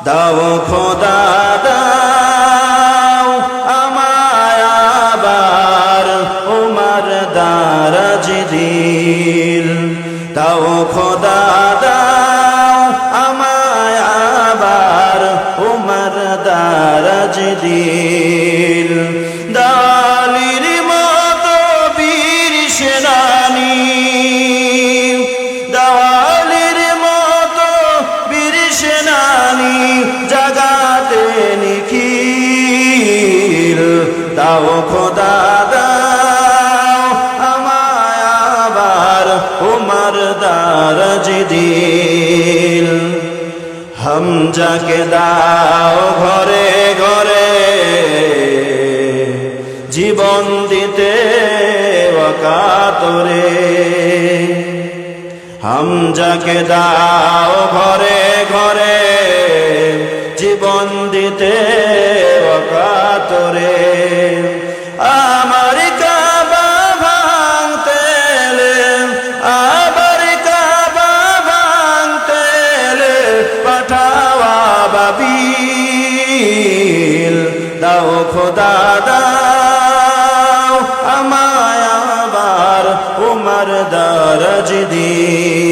দাও খোদা দাও আমায় আবার উমর দারাজ দিল। দাও খোদা দাও আমায় আবার উমর দারাজ দিল। দালির মতো বীর সেনানী, দালির মতো বীর সেনানী জাগাতে নিখিল। দাও খোদা দাও আমায় আবার উমর দারাজ দিল। হামজাকে দাও ঘরে ঘরে জীবন দিতে অকাতরে। হামজাকে দাও ঘরে ঘরে জীবন দিতে অকাতরে। আমার কাবা ভাঙতে এলে, আবার কাবা ভাঙতে এলে পাঠাও আবাবিল। দাও খোদা দাও আমায় আবার উমর দারাজ দিল।